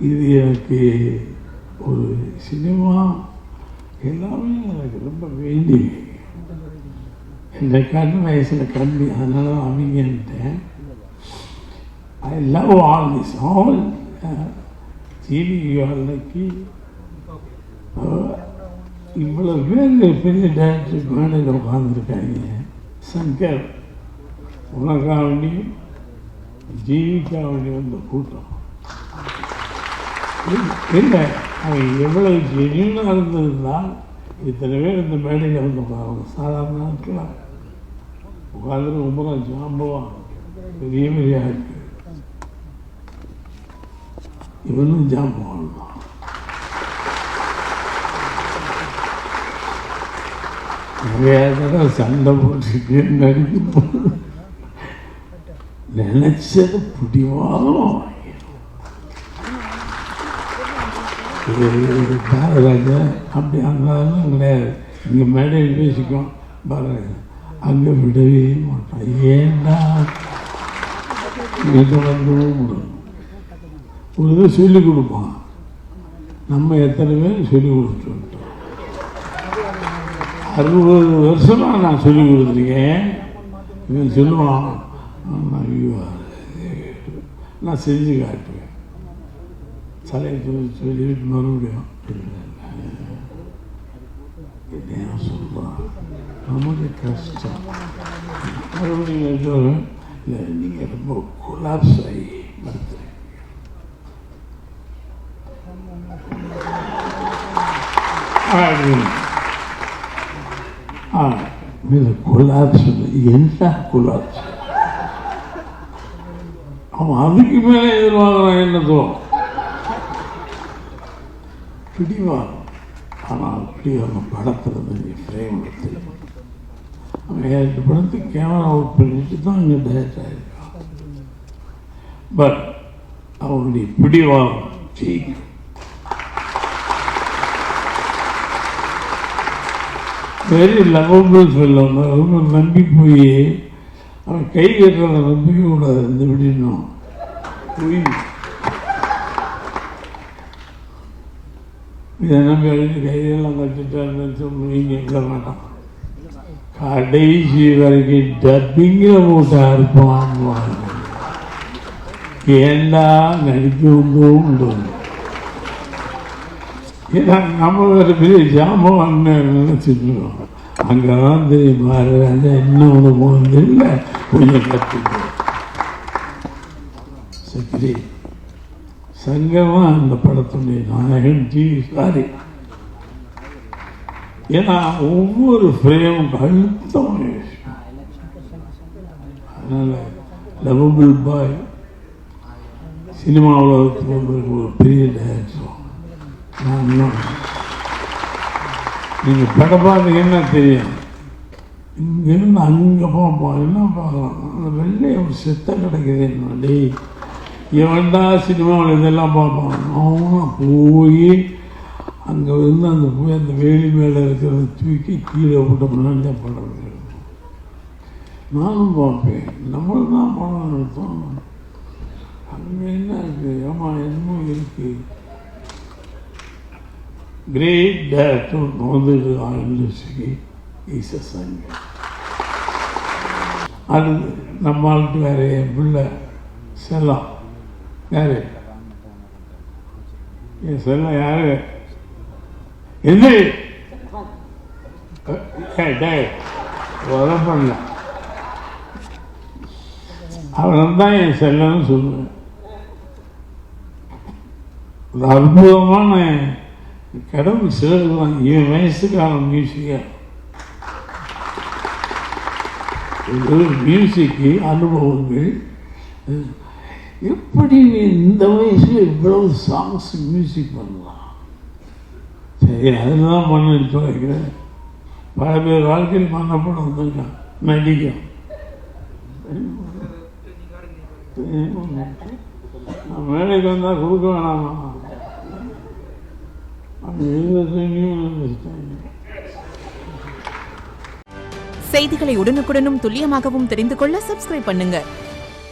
இது எனக்கு ஒரு சினிமா எல்லாமே எனக்கு ரொம்ப வேண்டி இந்த வயசில் கம்மி, அதனால அமைங்கன்ட்டேன். I love all this all டிவிக்கு இவ்வளோ பேர் பெரிய டேரக்டர் மேடையில் உட்காந்துருக்காங்க. சங்கர் உனக்காக வேண்டி ஜீவிக்காக வேண்டி வந்த கூட்டம் இல்லை, அவன் எவ்வளவு ஜென்யூனாக இருந்ததுனால் இத்தனை பேர் இந்த மேடையில் வந்து உட்காந்து சாதாரண நாட்களாக உட்காந்துட்டு ரொம்ப ஜாம்பவான் பெரிய பெரிய இருக்கு. இவனும் ஜாம்பவான் தான். நிறைய தடவை சண்டை போட்டு நடிக்கும் போது நினைச்சது பிடிவாதம். பாரராஜா அப்படி அங்கெல்லாம் கிடையாது. இங்கே மேடையில் பேசிக்கும் பாரராஜா, அங்கே விடவே மாட்டான். ஏண்டா இங்கே வந்துடும் முடியும். ஒரு இதை சொல்லிக் கொடுப்பான். நம்ம எத்தனை பேர் சொல்லிக் கொடுத்துட்டோம். 60 வருஷமாக நான் சொல்லிக் கொடுத்துருக்கேன். இவன் சொல்லுவான், நான் செஞ்சு காட்டுவேன். தலையை சொல்லிட்டு மறுபடியும் என்ன சொல்கிறான், நமக்கு கஷ்டம். மறுபடியும் சொல்லுவேன், இல்லை நீங்கள் ரொம்ப கொலாப்ஸ் ஆகி மறுத்துறீங்க. கொலாப்ஸ் என்ன கொலாப்ஸ்? அவன் அதுக்கு மேலே எதிர்வாங்கிறான். என்னதோ பிடிவாங்க. ஆனால் பிடிவாங்க படத்தில் ஃப்ரேம் எடுத்து அவன் 7 படத்துக்கு கேமரா அவுட் பண்ணிட்டு தான் அங்கே டேரக்ட் ஆகிருக்கான். பட் அவனுடைய பிடிவாங்க ஜெயிக்கும். வெரி லவபிள் சொல்லுவாங்க. ரொம்ப நம்பி போய் அவன் கை கட்டுறத நம்பிக்க கூடாது. இந்த விடணும் போய் இதை நம்பி அழிஞ்சு கையெல்லாம் கட்டிட்டாருன்னு நீங்க எங்க வேண்டாம். கடைசி வரைக்கும் டப்பிங்கில் போட்டு அறுப்பான். ஏண்டா நடிக்கவும் தோணும். ஏன்னா நம்ம வேறு பெரிய ஜாமான் நினைச்சிருக்கோம். அங்கதான் தெரியுமா இன்னும் ஒன்று போகிறது இல்லை, கொஞ்சம் கற்றுக்கோ. சரி, சங்கமா அந்த படத்துடைய நாயகன் சாரி. ஏன்னா ஒவ்வொரு ஃப்ரேமும் அழுத்தம். அதனால லவபிள் பாய் சினிமா உலகத்துக்கு ஒரு பெரிய டைரக்டர். நீங்கள் படம் பார்த்தீங்கன்னா தெரியும். இங்கேருந்து அங்கே பார்ப்போம். என்ன பார்க்கலாம், அந்த வெள்ளையை ஒரு செத்தம் கிடைக்குது. என்னடி இவன்டா சினிமாவில் இதெல்லாம் பார்ப்பான். அவனா போய் அங்கே வந்து அந்த போய் அந்த வேலி மேலே இருக்கிறத தூக்கி கீழே விட்டோம்னா படம். நானும் பார்ப்பேன். நம்மளும் தான் படம் எடுத்தோம். அங்கே என்ன இருக்குது? ஆமாம், என்னமோ இருக்குது. Great director வந்துட்டு இண்டஸ்ட்ரிக்கு ஈஸ சங்க. அது நம்ம ஆளுக்கு வேறு என் பிள்ளை செல்லம். யாரு என் செல்லம்? யாரு? எது உதவ பண்ணல. அவன் தான் என் செல்லன்னு சொல்லுவேன். ஒரு அற்புதமான கடவுள் சிலருதான். இவன் வயசுக்கான மியூசிக்கா மியூசிக்கு அனுபவங்கள். எப்படி இந்த வயசுல இவ்வளவு சாங்ஸ் மியூசிக் பண்ணலாம்? சரி, அதெல்லாம் பண்ண எடுத்து வைக்கிறேன். பல பேர் வாழ்க்கையில் பண்ணப்படம் வந்துருக்கான். நடிக்கும். நான் மேடைக்கு வந்தால் கொடுக்க வேணாமா? செய்திகளை உடனுக்குடனும் துல்லியமாகவும் தெரிந்து கொள்ள சப்ஸ்கிரைப் பண்ணுங்க.